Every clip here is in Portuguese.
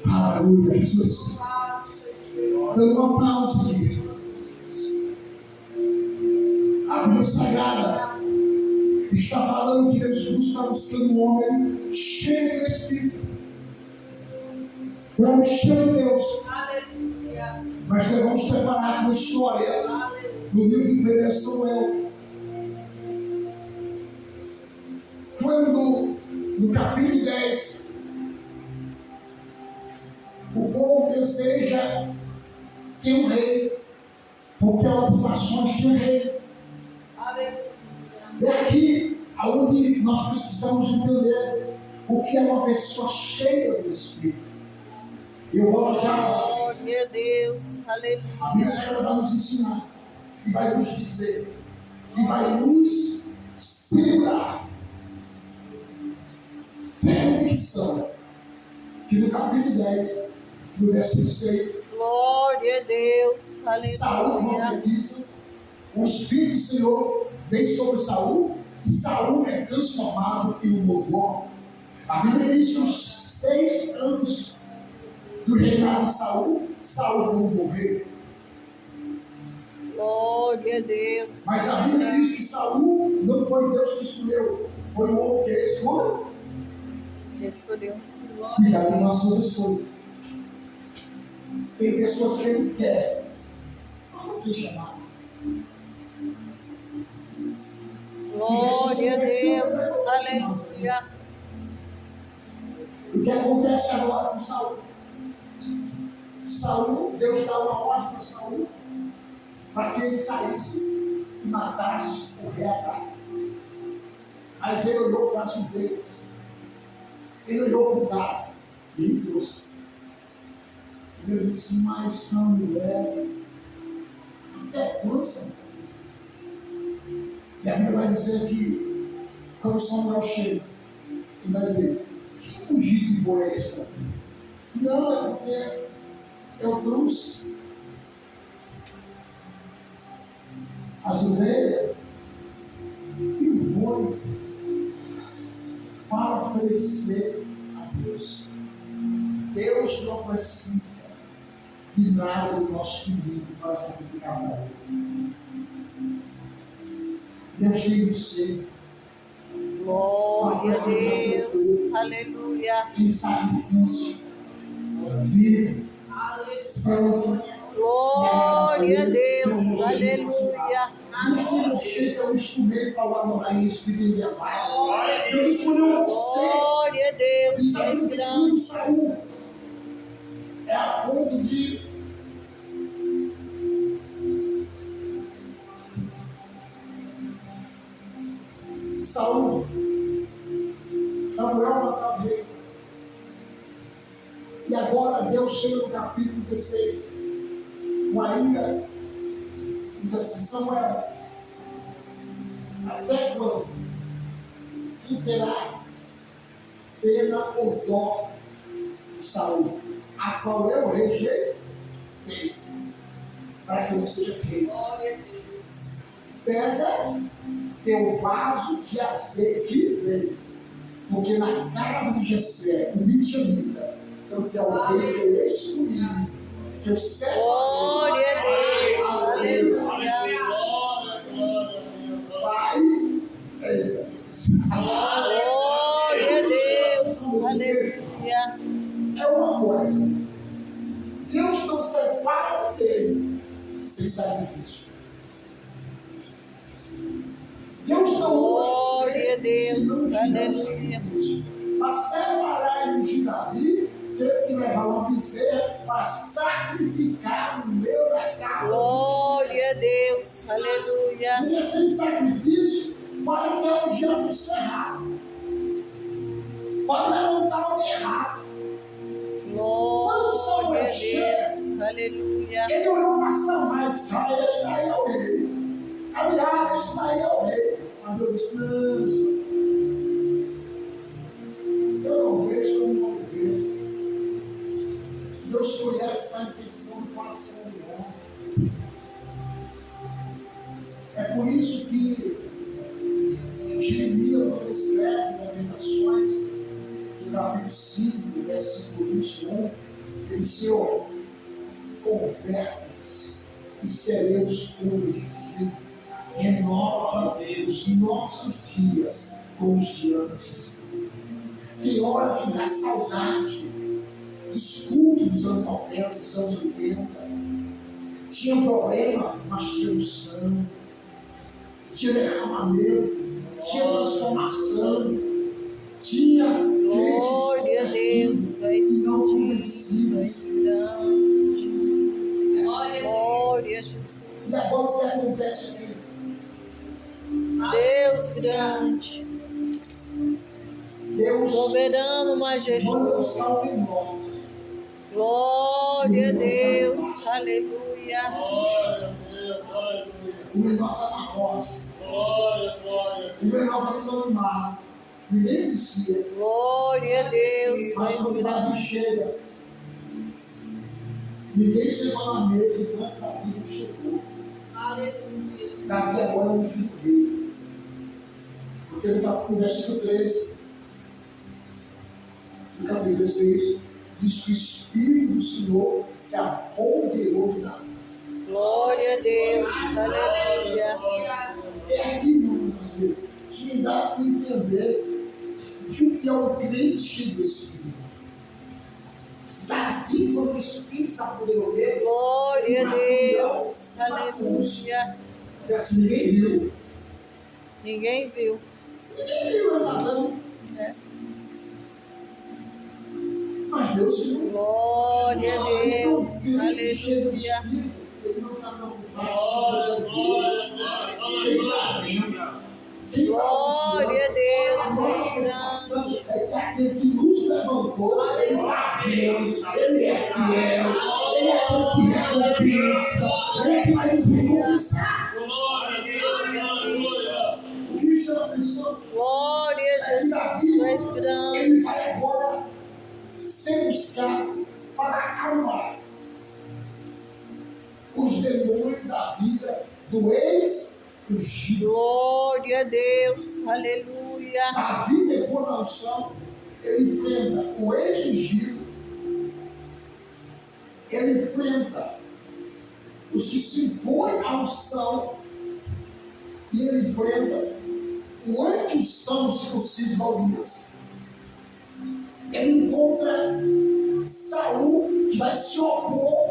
Aleluia, Jesus. Dando uma pausa aqui. A Bíblia Sagrada está falando que Jesus está buscando um homem cheio do Espírito. Um homem cheio de Deus. Mas nós vamos preparar uma história no livro de 1 Samuel. Quando, no capítulo 10, o povo deseja ter um rei, porque outras nações têm um rei. É aqui onde nós precisamos entender o que é uma pessoa cheia do Espírito. Eu vou já. Glória a Deus, aleluia. A Bíblia vai nos ensinar e vai nos dizer e vai nos segurar. Tem convicção que no capítulo 10, no versículo 6, glória a Deus, Saul aleluia. profetiza, o Espírito do Senhor vem sobre Saul e Saul é transformado em um novo homem. A Bíblia diz que os 6 anos do reinado de Saul, Saul vai morrer. Glória a Deus. Mas a Bíblia diz que Saul não foi Deus que escolheu, foi o homem que Escolheu. cuidar das nossas escolhas. Tem pessoas que ele quer, mas não tem chamado. Glória a Deus, aleluia. O que acontece agora com Saul? Saul, Deus dá uma ordem para Saul para que ele saísse e matasse o rei Acabe. Mas ele olhou para as ovelhas, ele olhou para o gado e ele trouxe. Ele disse: mas Samuel, até quando, Samuel? E a Bíblia vai dizer que quando Samuel chega, ele vai dizer: que ungido de boi é esse? Não, é porque eu trouxe as ovelhas e o boi para oferecer a Deus. Deus não precisa de nada do nosso querido para sacrificar para Ele. Deus tem o ser. Glória a Deus, aleluia. Em sacrifício vivo, santo. Glória a Deus, aleluia. Deus tem você que é um instrumento para o adorar em espírito e em verdade. Deus escolheu você. Glória a Deus, E sabe que quando Saul é a ponto de Samuel matar o rei. E agora Deus chega no capítulo 16 com a ira e diz assim: Samuel, até quando tu terá pena ou dó de Saul, a qual eu rejeitei, para que eu seja rei? Pega teu vaso de azeite e vem, porque na casa de Jessé, o midianita, então que é o rei que eu escolhi, que eu separei. Glória a Deus, aleluia. Vai, eita Deus. Glória a Deus, aleluia. É uma coisa, Deus não separa dele sem sacrifício. Deus não glória a Deus, aleluia. Para separar ele de Davi, teve que levar uma bezerra para sacrificar no meio da casa. Glória a Deus, aleluia. Porque sem sacrifício, pode até ungir a pessoa errada. Pode levantar alguém errado. Glória a Deus, aleluia. Ele olhou para Samuel e disse: esse daí é o rei. Aliás, esse daí é o rei. Mas Deus disse: não, eu não vejo como vou viver. Deus conhece a intenção do coração do homem. É por isso que Jeremias, quando escreve Lamentações, no capítulo capítulo 5, versículo 21, ele diz: Senhor, converta-nos e seremos puros, renova os nossos dias como os de antes. Tem hora que dá saudade dos cultos dos anos 90, dos anos 80. Tinha problema, mas tinha unção, tinha derramamento, tinha transformação, tinha Glória a Deus, tu és não bendito, tu convencidos. és grande. Glória a Jesus. E agora o que acontece aqui? Deus grande, Deus soberano, manda majestoso. buscar o menor. Glória a Deus, aleluia. O menor está na roça. O menor está no mar. Ninguém conhecia. Glória a Deus, tu Mas és quando Davi grande. chega, ninguém chegou na mesa enquanto Davi não chegou. Davi agora é o ungido rei. Porque ele está no versículo 13, no capítulo 16, diz que o Espírito do Senhor se apoderou de Davi. Glória a Deus, aleluia. É aqui, irmãos, que me dá a entender que o que é um crente cheio do Espírito. Davi, quando o Espírito se apoderou dele, Glória a Deus, aleluia. porque assim ninguém viu. Ninguém viu. Ninguém viu ele matando, É. mas Deus viu. Glória a Então, Deus, crente cheio do aleluia. Espírito, ele não está preocupado com quem está vendo. Glória a Deus, A nossa és grande. preocupação é que aquele que nos levantou, ele está vendo, ele é fiel, ele é aquele que recompensa, ele é que vai nos recompensar. O que me chama a atenção Glória a Jesus, tu és grande. ele vai agora ser buscado para acalmar os demônios da vida do ex-ungido. Glória a Deus, aleluia. Davi, depois da unção, ele enfrenta o ex-ungido, ele enfrenta os que se impõem à unção e ele enfrenta o anti-unção do circunciso Golias. Ele encontra Saul, que vai se opor,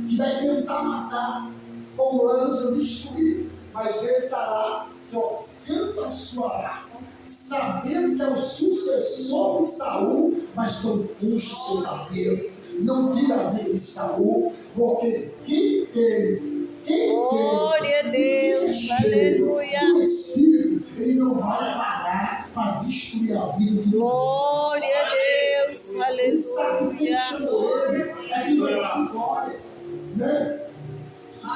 que vai tentar matar com lança, destruir, mas ele está lá tocando a sua harpa, sabendo que é o sucessor de Saul, mas não puxa seu cabelo, não tira a vida de Saul, porque quem tem Glória a Deus, aleluia. o Espírito, ele não vai parar para destruir a vida de Glória a Deus, ele sabe quem aleluia. chamou ele, é que vai dar glória, né?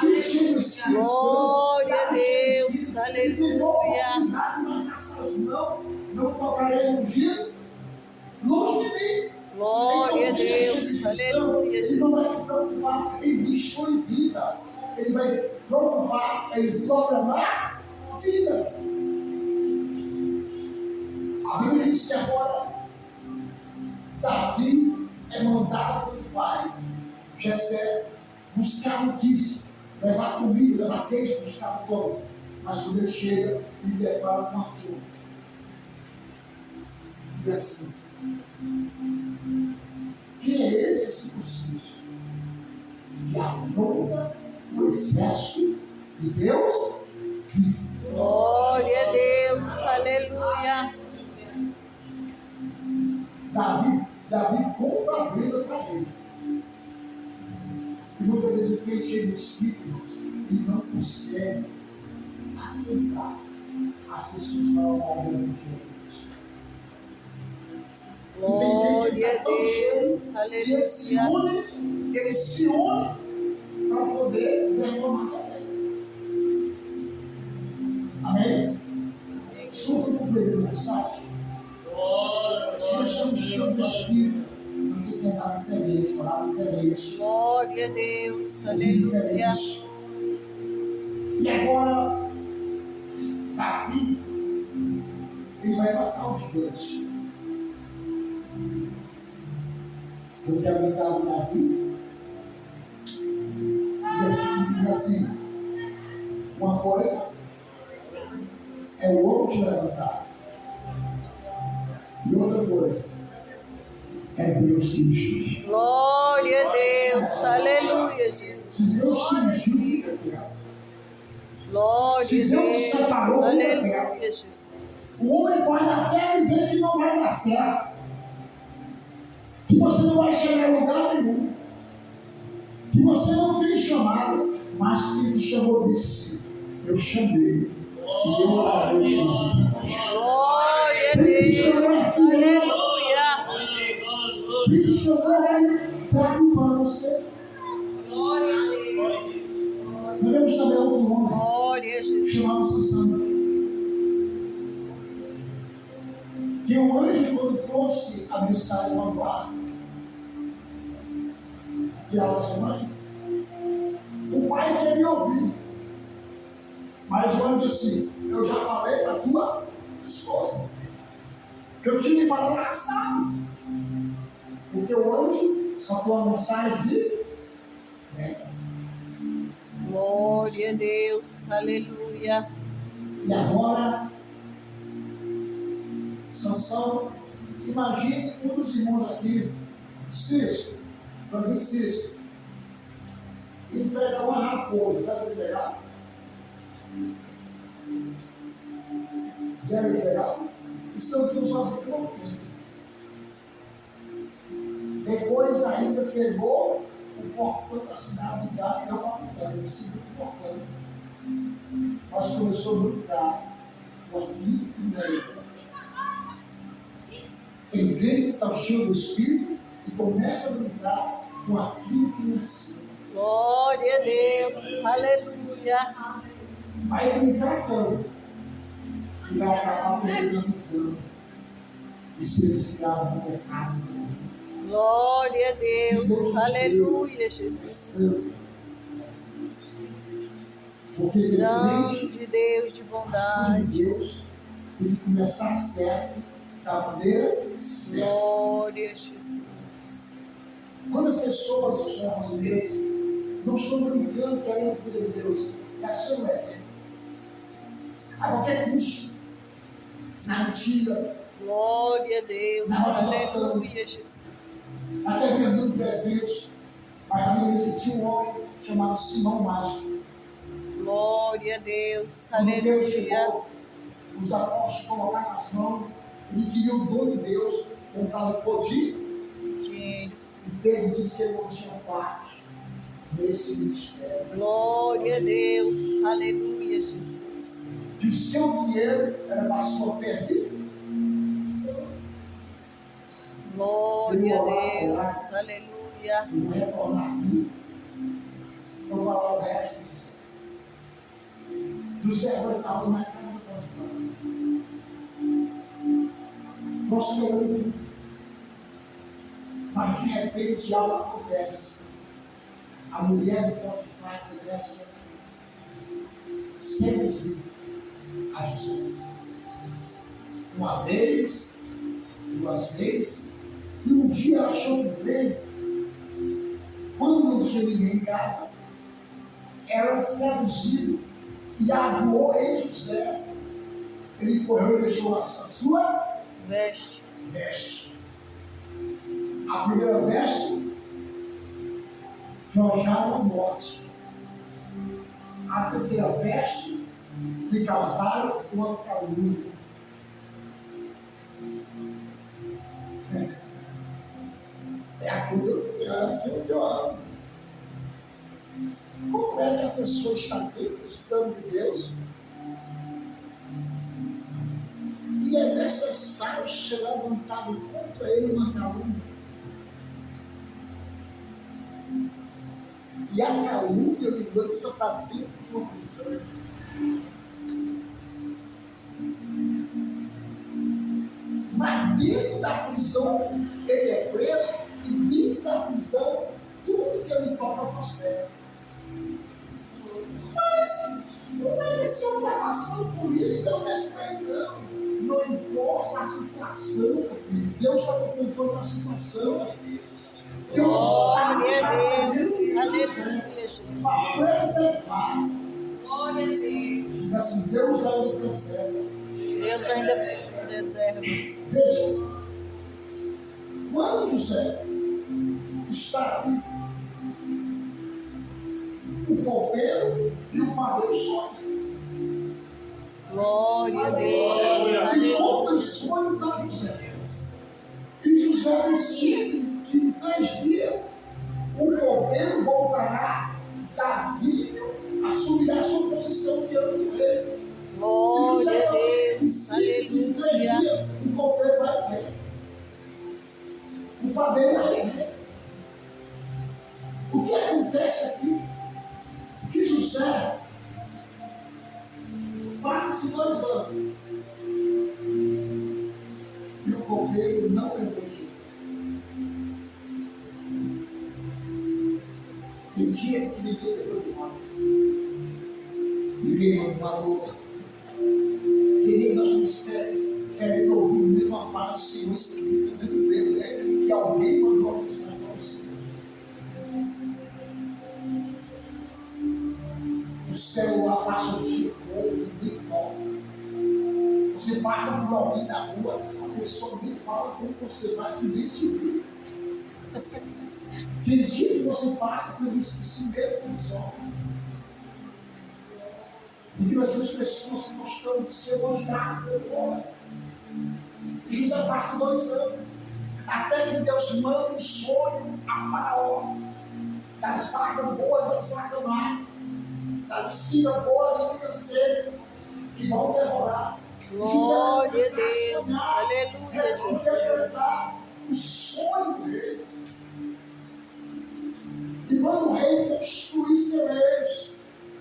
Quem chama o Espírito Santo, Glória a tá Deus, cheio de aleluia. mas nessas não tocarei ungido, longe de mim. Glória a Então, quem é cheio do Deus, Espírito Santo, aleluia, ele não vai Jesus. se preocupar em destruir vida, ele vai preocupar em programar vida. A Bíblia diz que agora Davi é mandado pelo pai, Jessé, buscar notícia, levar comida, levar queijo, buscar coisas. Mas quando ele chega, ele depara com a fome. E assim, quem é esse circunciso que afronta o exército de Deus vivo? Glória a Deus, aleluia. Davi compra a briga para ele. E muitas vezes o crente chega no Espírito, ele não consegue aceitar as pessoas que falam mal dele no dia de Deus. Glória a Deus, E aleluia. ele se une para poder reformar também. Amém? Escuta o primeiro mensagem. Se nós somos cheios do Espírito, nós temos que andar diferente, falar diferente. Glória a Deus, Ouvir aleluia. diferente. E agora, Davi, ele vai matar os gigante. Eu que habitava o navio, diz assim, uma coisa é o homem que levantar, e outra coisa é Deus que ungiu. Glória a Deus. Aleluia, Jesus. Se Deus te ungiu, fica quieto. Glória Se a Deus te Deus. separou, fica quieto. Aleluia, Jesus. O homem pode até dizer que não vai dar certo, que você não vai chegar em lugar nenhum, que você não tem chamado, mas que ele chamou disse: eu chamei e eu parei. Glória a Deus. Aleluia. Quem te chamou para para você. Glória a Deus. Nós vemos também outro homem Glória a Jesus. chamado Sansão. Que o anjo, quando trouxe a mensagem ao lar, que ela sua mãe, o pai queria ouvir. Mas o anjo disse: eu já falei para a tua esposa, que eu tinha que falar lá sabe. Porque o anjo só tem uma mensagem de meta. Glória a Deus. Aleluia. E agora, Sansão, imagine um dos irmãos aqui, Cício, para mim Cício, ele pega uma raposa, sabe ele pegar? Já ele pegar? E Sansão sozinho com eles. Depois ainda pegou o portão da cidade de Gaza e deu uma putada, ele subiu o portão. Mas começou a brincar com aquilo que não era. Tem crente que está cheio do Espírito e começa a brincar com aquilo que nasceu. Glória a Deus. Aleluia. Vai brincar tanto que vai acabar perdendo a visão e ser escravo do pecado. Glória a Deus. Aleluia, Jesus. Santo. Porque ele Grande Deus de as coisas bondade. de Deus tem que começar certo, da maneira certa. Glória a Jesus. Quando as pessoas chamam de Deus, não estão brincando querendo o poder de Deus. É assim, não é? A qualquer custo. Na mentira, Glória a Deus. Aleluia, Jesus. até vendendo presentes. Mas a Bíblia diz que tinha um homem chamado Simão Mágico. Glória a Deus. Quando Deus Aleluia. chegou, os apóstolos colocaram nas mãos, ele queria o dom de Deus, contava por ti, Dinheiro. e Pedro disse que ele não tinha parte nesse ministério. Glória a Deus. Aleluia, Jesus. Que o seu dinheiro era para a sua perdida. Glória a Deus. Aleluia. E vou retornar aqui. Eu vou falar o resto de José. José agora estava na casa do Potifar. Prosperando. Mas de repente algo acontece. A mulher do Potifar começa a seduzir a José. Uma vez, duas vezes, e um dia ela achou de bem. Quando não tinha ninguém em casa, ela seduziu e avou em José. Ele correu e deixou a sua Veste. veste. A primeira veste forjaram a morte. A terceira veste lhe causaram uma calúnia. É aquilo que eu amo. Como é que a pessoa está dentro dos planos de Deus? E é necessário ser levantado contra ele uma calúnia. E a calúnia lhe lança para dentro de uma prisão. Mas dentro da prisão ele é preso, e dentro da prisão tudo que ele toca prospera. Mas como é que esse homem está passando por isso? Não é não. não importa a situação, meu filho. Deus está no controle da situação. Deus está Glória a trabalhando Deus. em José Aleluia, Jesus. para preservar. Glória a Deus. Diz assim, Deus ainda preserva. Deus ainda preserva. Veja, quando José está aqui, o copeiro e o padeiro sonham. Glória a Deus. E Aleluia. conta o sonho da José. E José decide que em 3 dias o copeiro voltará, Davi assumirá sua posição diante do rei. E Glória José a também Deus. decide que em 3 Aleluia. dias o copeiro vai morrer. O padeiro vai morrer. O que acontece aqui? Que José passa-se 2 anos e o copeiro não lembrou de José. Tem dia que ninguém lembrou de nós. Ninguém manda uma dor. Querido, nós não esperamos querendo ouvir mesmo a palavra do Senhor escrita, tendo ver, né? Que alguém mandou a mensagem para você. O celular passa o dia todo, ninguém toca. Você passa por alguém na rua, a pessoa nem fala como você, mas ninguém te vê. Tem dia que você passa por isso de si mesmo dos homens. Porque nós somos pessoas que nós estamos sendo elogiadas pelo homem. E José passa 2 anos, até que Deus manda um sonho a Faraó, das vacas boas, das vacas más, das espigas boas, das espigas secas, que vão devorar. Glória a Deus. Aleluia, Jesus. Interpretar o sonho dele. E manda o rei construir celeiros.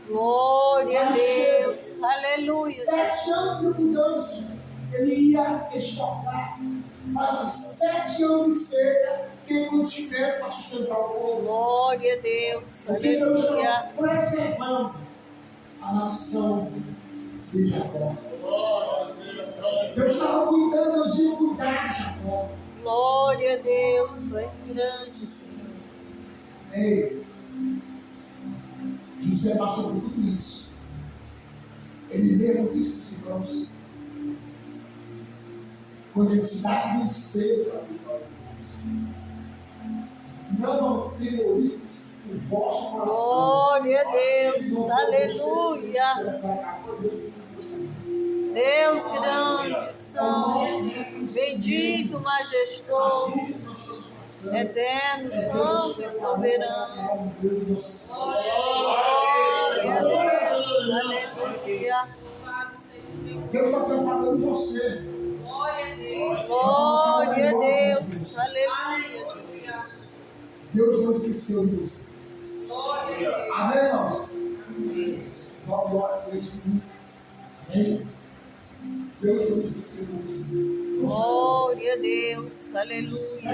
Glória a Deus. Aleluia. 7 anos de mudança, ele ia estocar, mas 7 anos de seca, tem mantimento para sustentar o povo. Glória a Deus. Porque Deus Aleluia. estava preservando a nação de Jacó. Deus estava cuidando, Deus ia cuidar de Jacó. Glória a Deus. Tu és grande, Senhor. Ei, José passou por tudo isso. Ele mesmo disse para os irmãos, quando ele se dá muito cedo para a vitória de Deus, não atemorize o vosso coração. Glória a Deus. Aleluia. Deus grande, santo, bendito, majestoso, eterno, santo e soberano. Glória a Deus. Aleluia. Deus está preparando você. Glória a Deus. Aleluia, Jesus. Deus não esqueceu de você. Amém, irmãos? 9 horas, 3 minutos. Amém? Deus não esqueceu de você. Glória a Deus. Aleluia.